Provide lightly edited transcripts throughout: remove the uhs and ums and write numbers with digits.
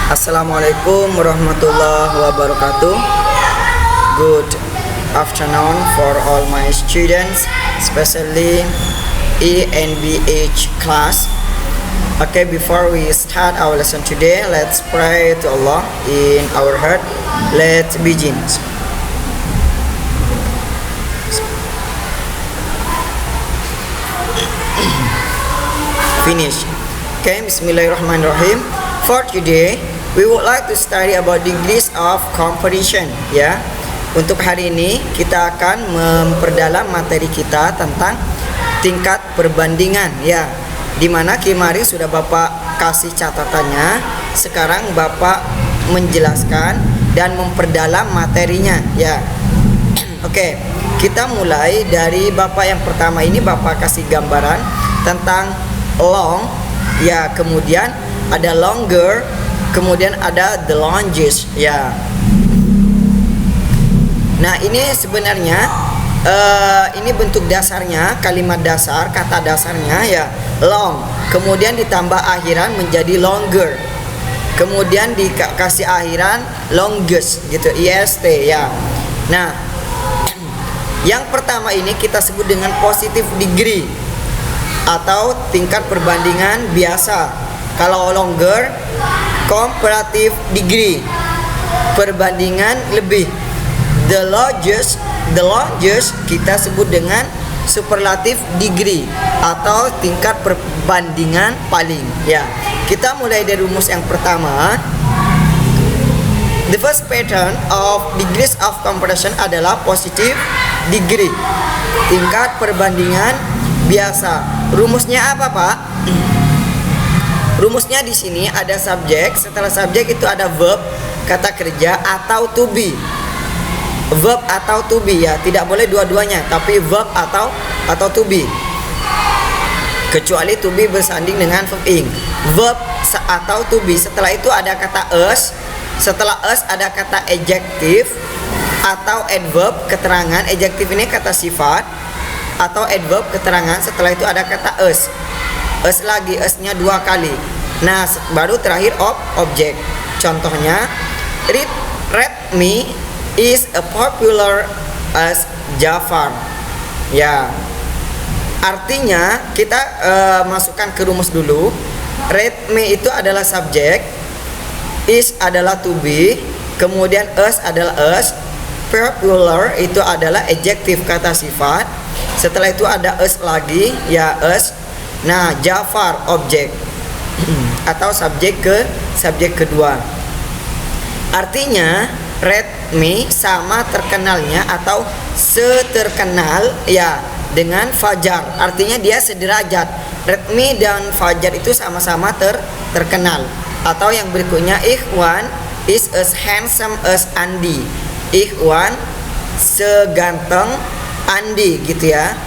Assalamualaikum warahmatullahi wabarakatuh. Good afternoon for all my students, especially ENBH class. Okay, before we start our lesson today, let's pray to Allah in our heart. Let's begin. Finish. Okay, Bismillahirrahmanirrahim. For today, we would like to study about degrees of comparison. Ya, untuk hari ini kita akan memperdalam materi kita tentang tingkat perbandingan. Ya, dimana kemarin sudah Bapak kasih catatannya. Sekarang Bapak menjelaskan dan memperdalam materinya. Ya, oke, kita mulai dari Bapak yang pertama ini. Bapak kasih gambaran tentang long. Ya, kemudian ada longer, kemudian ada the longest. Ya, nah ini sebenarnya ini bentuk dasarnya, kalimat dasar, kata dasarnya ya long, kemudian ditambah akhiran menjadi longer, kemudian dikasih akhiran longest gitu, est ya. Nah, yang pertama ini kita sebut dengan positive degree atau tingkat perbandingan biasa. Kalau longer, comparative degree, perbandingan lebih. The longest kita sebut dengan superlative degree atau tingkat perbandingan paling. Ya, kita mulai dari rumus yang pertama. The first pattern of degrees of comparison adalah positive degree, tingkat perbandingan biasa. Rumusnya apa, Pak? Rumusnya di sini ada subjek, setelah subjek itu ada verb, kata kerja atau to be. Verb atau to be ya, tidak boleh dua-duanya, tapi verb atau to be. Kecuali to be bersanding dengan verb ing. Verb atau to be, setelah itu ada kata us, setelah us ada kata adjective atau adverb keterangan. Adjective ini kata sifat atau adverb keterangan, setelah itu ada kata us. Us lagi, usnya dua kali. Nah, baru terakhir objek. Contohnya, read me is a popular as Jafar. Ya, artinya kita masukkan ke rumus dulu. Read me itu adalah subjek, is adalah to be, kemudian us adalah us, popular itu adalah adjektif kata sifat. Setelah itu ada us lagi, ya us. Nah, Jafar objek atau subjek kedua. Artinya read me sama terkenalnya atau seterkenal ya dengan Fajar. Artinya dia sederajat. Read me dan Fajar itu sama-sama terkenal. Atau yang berikutnya, Ikhwan is as handsome as Andi. Ikhwan seganteng Andi gitu ya.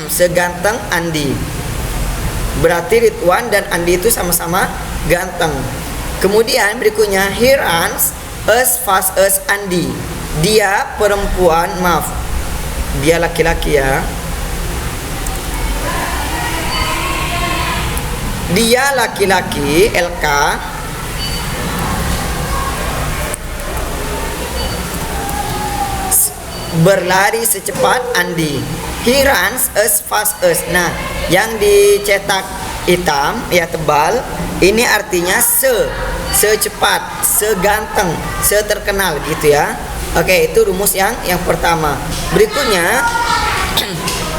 Seganteng Andi. Berarti Ridwan dan Andi itu sama-sama ganteng. Kemudian berikutnya, he runs as fast as Andi. Dia perempuan, maaf, dia laki-laki ya. Dia laki-laki, LK, berlari secepat Andi. He runs as fast as. Nah, yang dicetak hitam ya tebal, ini artinya secepat, seganteng, seterkenal gitu ya. Oke, itu rumus yang pertama. Berikutnya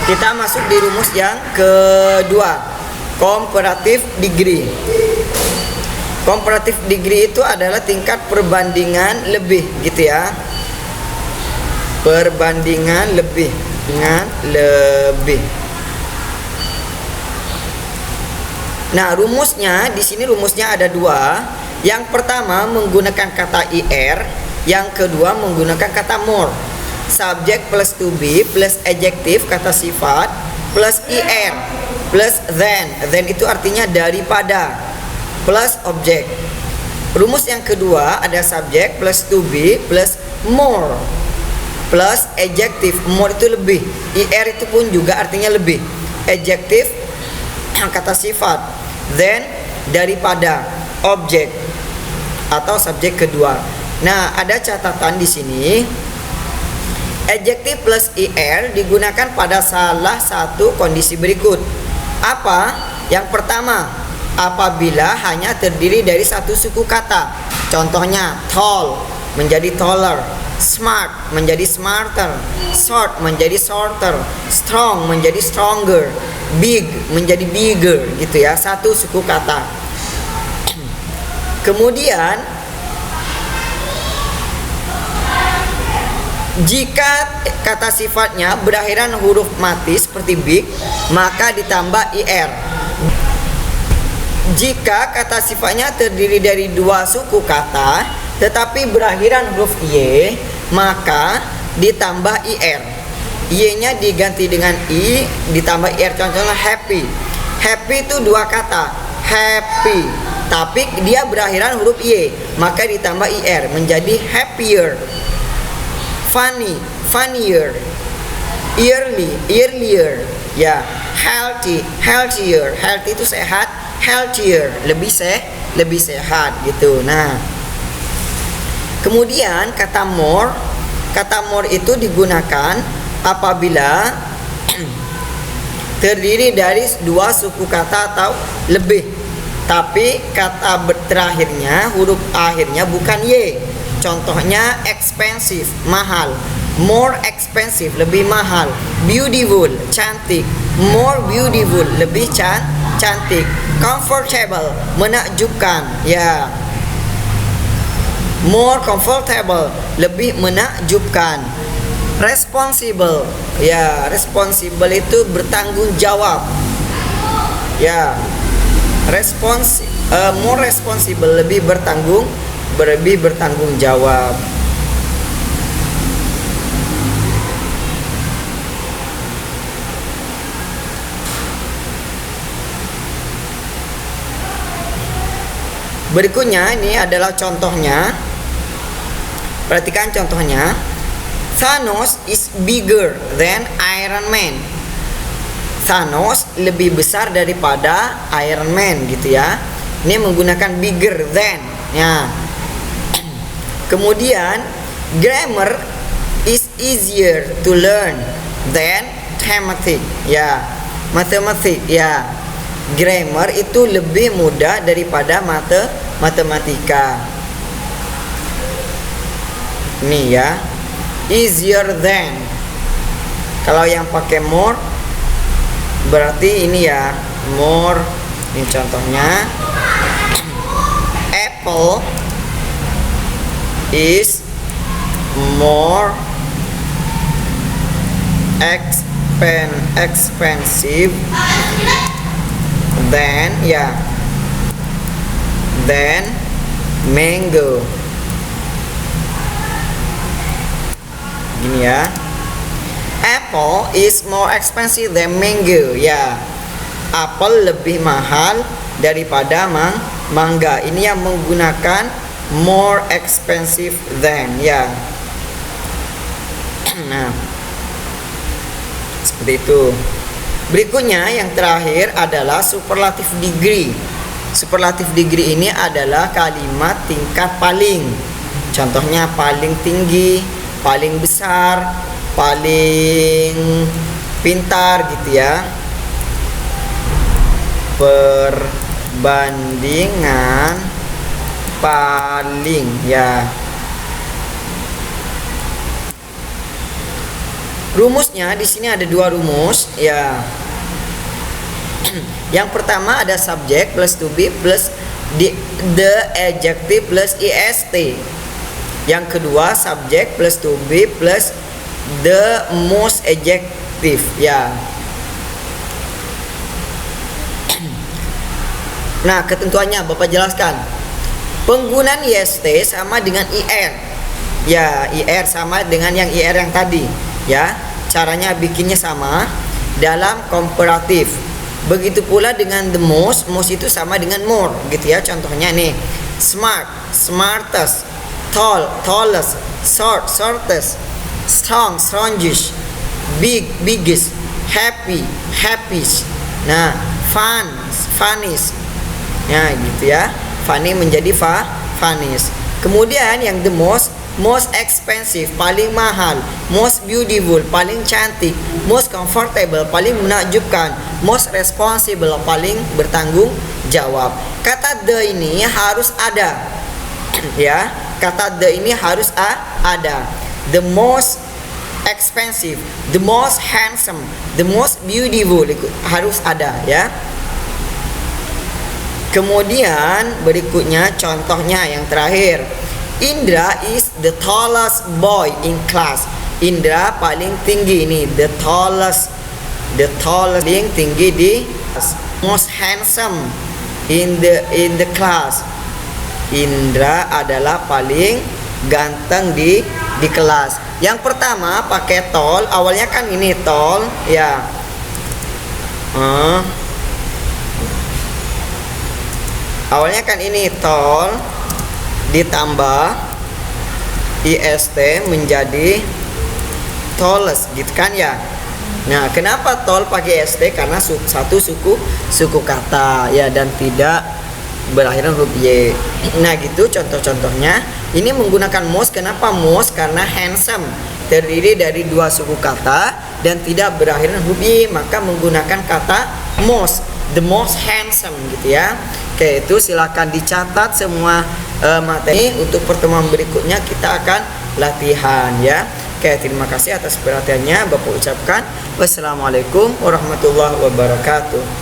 kita masuk di rumus yang kedua, comparative degree. Comparative degree itu adalah tingkat perbandingan lebih gitu ya. Perbandingan lebih dengan lebih. Nah, rumusnya di sini rumusnya ada dua. Yang pertama menggunakan kata ir, yang kedua menggunakan kata more. Subjek plus to be plus adjektif kata sifat plus ir plus than. Than itu artinya daripada plus objek. Rumus yang kedua ada subjek plus to be plus more plus adjektif. More itu lebih, ir itu pun juga artinya lebih. Adjektif kata sifat, then daripada objek. atau subjek kedua. Nah, ada catatan di sini. Adjektif plus er digunakan pada salah satu kondisi berikut. Apa? Yang pertama, apabila hanya terdiri dari satu suku kata. Contohnya, tall menjadi taller, smart menjadi smarter, short menjadi shorter, strong menjadi stronger, big menjadi bigger, gitu ya, satu suku kata. Kemudian jika kata sifatnya berakhiran huruf mati seperti big, maka ditambah er. Jika kata sifatnya terdiri dari dua suku kata tetapi berakhiran huruf y, maka ditambah ir. Y-nya diganti dengan i, ditambah ir. Contohnya happy. Happy itu dua kata, happy, tapi dia berakhiran huruf y, maka ditambah ir menjadi happier. Funny, funnier. Early, earlier. Ya, healthy, healthier. Healthy itu sehat, healthier, lebih sehat gitu. Nah, kemudian kata more itu digunakan apabila terdiri dari dua suku kata atau lebih, tapi kata terakhirnya huruf akhirnya bukan y. Contohnya expensive, mahal. More expensive, lebih mahal. Beautiful, cantik. More beautiful, lebih cantik. Comfortable, menakjubkan, ya. More comfortable, lebih menakjubkan. Responsible, ya, responsible itu bertanggung jawab, ya. More responsible, lebih bertanggung jawab. Berikutnya ini adalah contohnya. Perhatikan contohnya. Thanos is bigger than Iron Man. Thanos lebih besar daripada Iron Man, gitu ya. Ini menggunakan bigger than, ya. Kemudian grammar is easier to learn than mathematics, ya. Matematik, ya. Grammar itu lebih mudah daripada matematika. Ini ya, easier than. Kalau yang pakai more berarti ini ya, more. Ini contohnya, apple is more expensive than, ya, than mango. Gini ya, apple is more expensive than mango, ya. Apel lebih mahal daripada mangga. Ini yang menggunakan more expensive than, ya. Nah, seperti itu. Berikutnya yang terakhir adalah superlative degree. Superlative degree ini adalah kalimat tingkat paling. Contohnya paling tinggi, paling besar, paling pintar, gitu ya. Perbandingan paling, ya. Rumusnya di sini ada dua rumus, ya. Yang pertama ada subject plus to be plus the adjective plus est. Yang kedua subject plus to be plus the most adjective, ya. Nah, ketentuannya Bapak jelaskan. Penggunaan ist sama dengan ir. Ya, ir sama dengan yang ir yang tadi, ya. Caranya bikinnya sama dalam komparatif. Begitu pula dengan the most itu sama dengan more, gitu ya. Contohnya nih, smart, smartest, tall, tallest, short, shortest, strong, strongest, big, biggest, happy, happiest. Nah, fun, funniest. Nah, gitu ya. funny menjadi funniest. Kemudian yang the most expensive, paling mahal, most beautiful, paling cantik, most comfortable, paling menakjubkan, most responsible, paling bertanggung jawab. Kata the ini harus ada. Ya, kata the ini harus ada. The most expensive, the most handsome, the most beautiful harus ada ya. Kemudian berikutnya contohnya yang terakhir. Indra is the tallest boy in class. Indra paling tinggi ini, the tallest paling tinggi di kelas. Most handsome in the class. Indra adalah paling ganteng di kelas. Yang pertama pakai tall, awalnya kan ini tall ya. Awalnya kan ini tall ditambah ist menjadi tallest gitu kan ya. Nah, kenapa tall pakai ist? Karena satu suku kata ya dan tidak berakhiran huruf y. Nah, gitu contoh-contohnya. Ini menggunakan most. Kenapa most? Karena handsome terdiri dari dua suku kata dan tidak berakhiran huruf y, maka menggunakan kata most, the most handsome gitu ya. Oke, itu silakan dicatat semua materi. Untuk pertemuan berikutnya kita akan latihan ya. Oke, terima kasih atas perhatiannya. Bapak ucapkan wassalamualaikum warahmatullahi wabarakatuh.